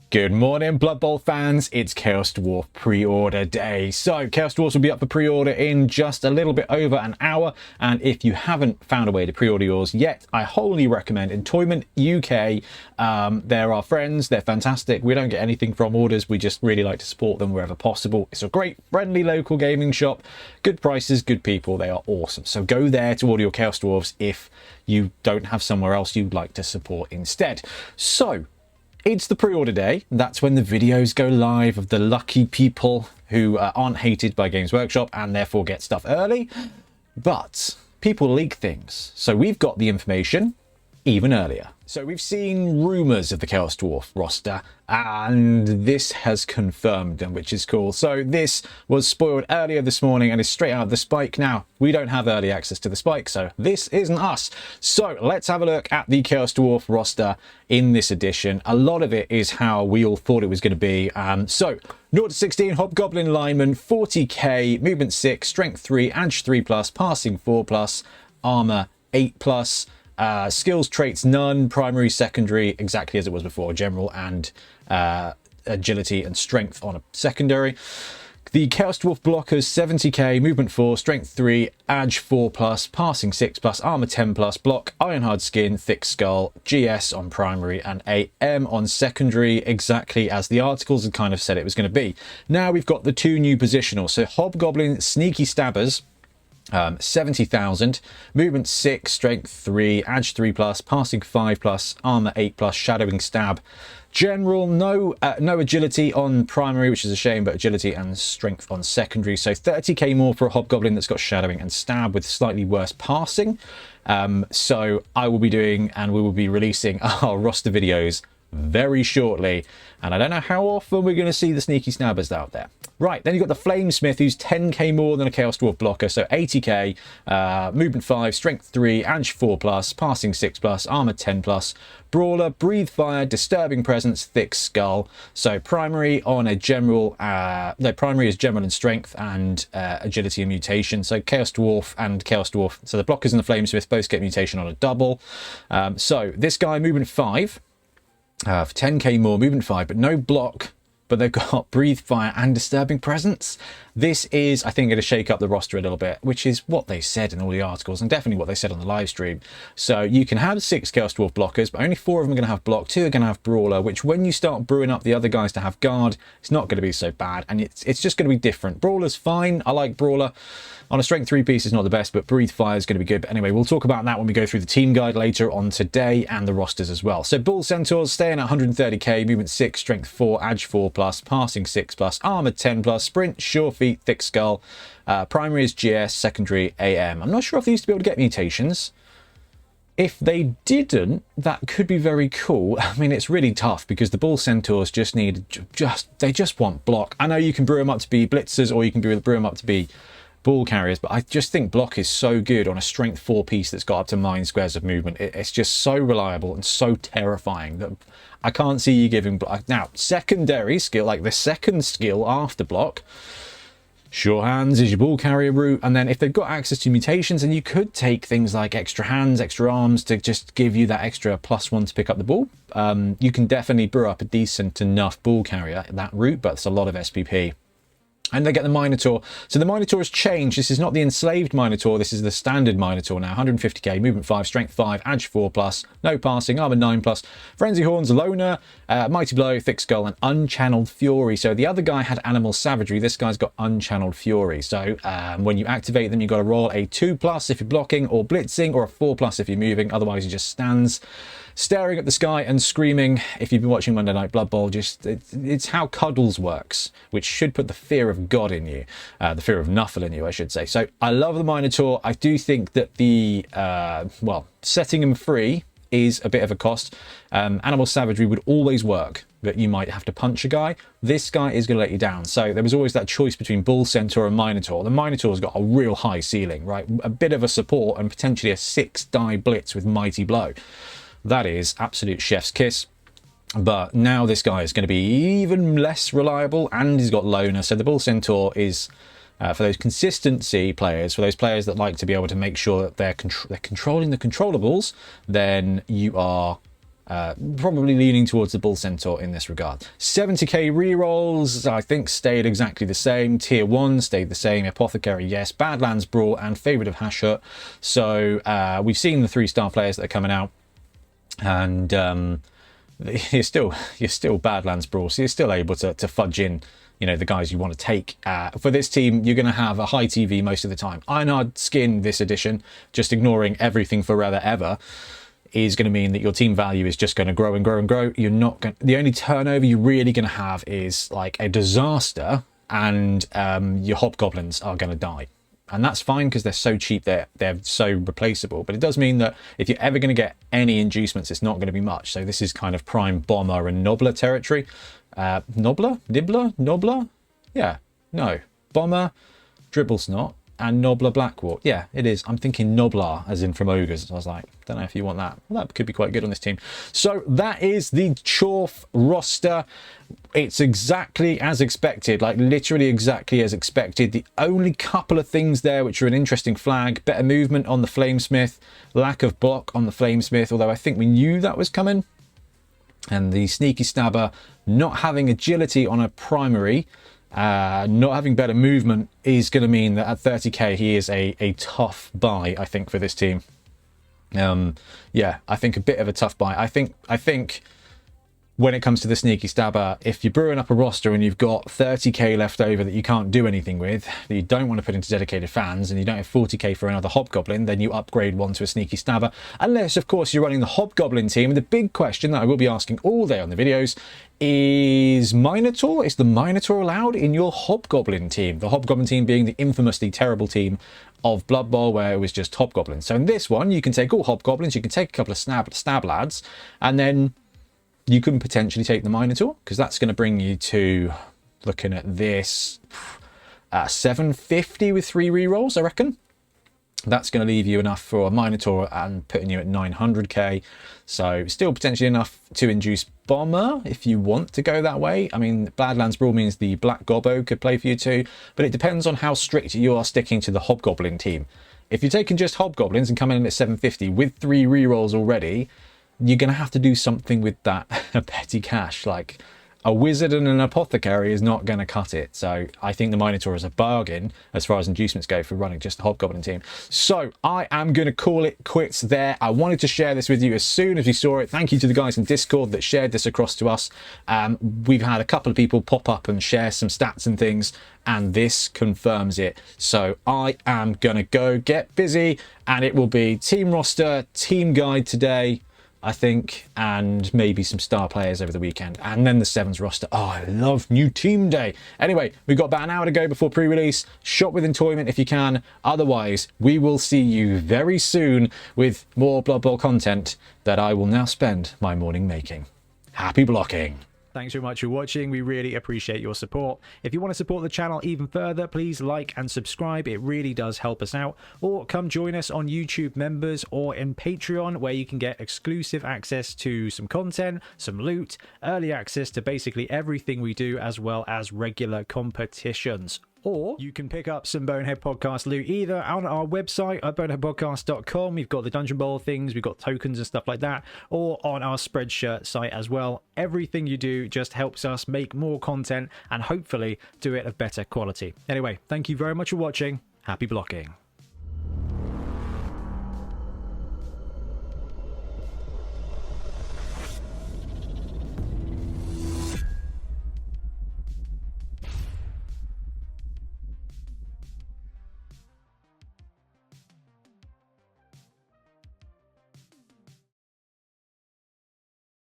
Good morning, Blood Bowl fans. It's Chaos Dwarf pre-order day. So Chaos Dwarfs will be up for pre-order in just a little bit over an hour. And if you haven't found a way to pre-order yours yet, I wholly recommend Entoyment UK. They're our friends. They're fantastic. We don't get anything from orders. We just really like to support them wherever possible. It's a great, friendly local gaming shop. Good prices, good people. They are awesome. So go there to order your Chaos Dwarfs if you don't have somewhere else you'd like to support instead. So it's the pre-order day. That's when the videos go live of the lucky people who aren't hated by Games Workshop and therefore get stuff early. But people leak things. So we've got the information even earlier. So we've seen rumours of the Chaos Dwarf roster, and this has confirmed them, which is cool. So this was spoiled earlier this morning and is straight out of the spike. Now, we don't have early access to the spike, so this isn't us. So let's have a look at the Chaos Dwarf roster in this edition. A lot of it is how we all thought it was going to be. So 0 to 16, Hobgoblin lineman, 40k, movement 6, strength 3, edge 3+, passing 4+, armor 8+. Skills, traits, none. Primary, secondary, exactly as it was before. General and agility and strength on a secondary. The Chaos Dwarf blockers, 70k, movement 4, strength 3, edge 4+, passing 6+, armor 10+, block, iron hard skin, thick skull, GS on primary, and AM on secondary, exactly as the articles had kind of said it was going to be. Now we've got the two new positionals. So Hobgoblin Sneaky Stabbers, 70,000, movement 6, strength 3, edge 3+, passing 5+, armor 8+, shadowing stab. General, no agility on primary, which is a shame, but agility and strength on secondary. So 30k more for a Hobgoblin that's got shadowing and stab with slightly worse passing. So I will be doing, and we will be releasing our roster videos very shortly, and I don't know how often we're going to see the sneaky stabbers out there. Right, then you've got the Flamesmith, who's 10k more than a Chaos Dwarf blocker, so 80k, movement 5, strength 3, edge 4+, passing 6+, armor 10+, brawler, breathe fire, disturbing presence, thick skull. So primary on a general, primary is general and strength and agility and mutation. So Chaos Dwarf and Chaos Dwarf, so the blockers and the Flamesmith both get mutation on a double. So this guy, movement 5, for 10k more, movement 5, but no block, but they've got breathe fire and disturbing presence. This is, I think, going to shake up the roster a little bit, which is what they said in all the articles and definitely what they said on the live stream. So you can have 6 Chaos Dwarf blockers, but only 4 of them are going to have block, 2 are going to have brawler, which when you start brewing up the other guys to have guard, it's not going to be so bad, and it's just going to be different. Brawler's fine. I like brawler. On a strength 3 piece is not the best, but breathe fire is going to be good. But anyway, we'll talk about that when we go through the team guide later on today and the rosters as well. So Bull Centaurs staying at 130k, movement 6, strength 4, edge 4+, passing 6+, armor 10+, sprint, sure feet, thick skull. Primary is GS, secondary AM. I'm not sure if they used to be able to get mutations. If they didn't, that could be very cool. I mean, it's really tough because the Bull Centaurs just want block. I know you can brew them up to be blitzers, or you can brew them up to be ball carriers, but I just think block is so good on a strength 4 piece that's got up to 9 squares of movement. It's just so reliable and so terrifying that I can't see you giving block. Now, secondary skill, like the second skill after block, sure hands is your ball carrier route, and then if they've got access to mutations, and you could take things like extra hands, extra arms to just give you that extra +1 to pick up the ball. You can definitely brew up a decent enough ball carrier that route, but it's a lot of SPP. And they get the Minotaur. So the Minotaur has changed. This is not the enslaved Minotaur. This is the standard Minotaur now. 150k, movement 5, strength 5, edge 4+, no passing, armor 9+, frenzy horns, loner, mighty blow, thick skull, and unchanneled fury. So the other guy had animal savagery. This guy's got unchanneled fury. So when you activate them, you've got to roll a 2+ if you're blocking or blitzing, or a 4+ if you're moving. Otherwise, he just stands staring at the sky and screaming. If you've been watching Monday Night Blood Bowl, it's how Cuddles works, which should put the fear of God in you, the fear of Nuffle in you, I should say. So I love the Minotaur. I do think that the setting him free is a bit of a cost. Animal savagery would always work, but you might have to punch a guy. This guy is going to let you down. So there was always that choice between Bull Centaur and Minotaur. The Minotaur's got a real high ceiling, right? A bit of a support and potentially a 6-die blitz with mighty blow. That is absolute chef's kiss. But now this guy is going to be even less reliable, and he's got loner. So the Bull Centaur is, for those consistency players, for those players that like to be able to make sure that they're controlling the controllables, then you are Probably leaning towards the Bull Centaur in this regard. 70k rerolls, I think, stayed exactly the same. Tier 1 stayed the same. Apothecary, yes. Badlands Brawl and Favourite of Hashut. So we've seen the 3-star players that are coming out. And you're still Badlands Brawl, so you're still able to fudge in, you know, the guys you want to take. For this team, you're going to have a high TV most of the time. Ironhard skin this edition, just ignoring everything forever ever, is going to mean that your team value is just going to grow and grow and grow. You're not going. The only turnover you're really going to have is like a disaster, and your hobgoblins are going to die. And that's fine because they're so cheap, they're so replaceable. But it does mean that if you're ever going to get any inducements, it's not going to be much. So this is kind of prime bomber and nobbler territory. Nobbler? Nibbler? Nobbler? Yeah. No. Bomber, dribble snot, and nobbler blackwort. Yeah, it is. I'm thinking nobbler, as in from ogres. I was like, don't know if you want that. Well, that could be quite good on this team. So that is the Chorf roster. It's exactly as expected, like literally exactly as expected. The only couple of things there which are an interesting flag: better movement on the Flamesmith, lack of block on the Flamesmith, although I think we knew that was coming. And the Sneaky Stabber not having agility on a primary, not having better movement, is going to mean that at 30k he is a tough buy, I think, for this team. Yeah, I think a bit of a tough buy. I think when it comes to the Sneaky Stabber, if you're brewing up a roster and you've got 30k left over that you can't do anything with, that you don't want to put into dedicated fans, and you don't have 40k for another Hobgoblin, then you upgrade one to a Sneaky Stabber. Unless, of course, you're running the Hobgoblin team. The big question that I will be asking all day on the videos is Minotaur? Is the Minotaur allowed in your Hobgoblin team? The Hobgoblin team being the infamously terrible team of Blood Bowl, where it was just Hobgoblins. So in this one, you can take all Hobgoblins, you can take a couple of stab lads, and then you can potentially take the Minotaur, because that's going to bring you to, looking at this, 750 with 3 rerolls, I reckon. That's going to leave you enough for a Minotaur and putting you at 900k. So still potentially enough to induce Bomber if you want to go that way. I mean, Badlands Brawl means the Black Gobbo could play for you too, but it depends on how strict you are sticking to the Hobgoblin team. If you're taking just Hobgoblins and coming in at 750 with 3 rerolls already, you're going to have to do something with that petty cash. Like, a wizard and an apothecary is not going to cut it. So I think the Minotaur is a bargain as far as inducements go for running just the Hobgoblin team. So I am going to call it quits there. I wanted to share this with you as soon as we saw it. Thank you to the guys in Discord that shared this across to us. We've had a couple of people pop up and share some stats and things, and this confirms it. So I am going to go get busy, and it will be team roster, team guide today, I think, and maybe some star players over the weekend, and then the Sevens roster. Oh, I love new team day. Anyway, we've got about an hour to go before pre-release. Shop with Entoyment if you can. Otherwise, we will see you very soon with more Blood Bowl content that I will now spend my morning making. Happy blocking. Thanks very much for watching. We really appreciate your support. If you want to support the channel even further, please like and subscribe. It really does help us out. Or come join us on YouTube Members or in Patreon, where you can get exclusive access to some content, some loot, early access to basically everything we do, as well as regular competitions. Or you can pick up some Bonehead Podcast loot either on our website at boneheadpodcast.com. We've got the Dungeon Bowl things, we've got tokens and stuff like that, or on our Spreadshirt site as well. Everything you do just helps us make more content and hopefully do it of better quality. Anyway, thank you very much for watching. Happy blocking.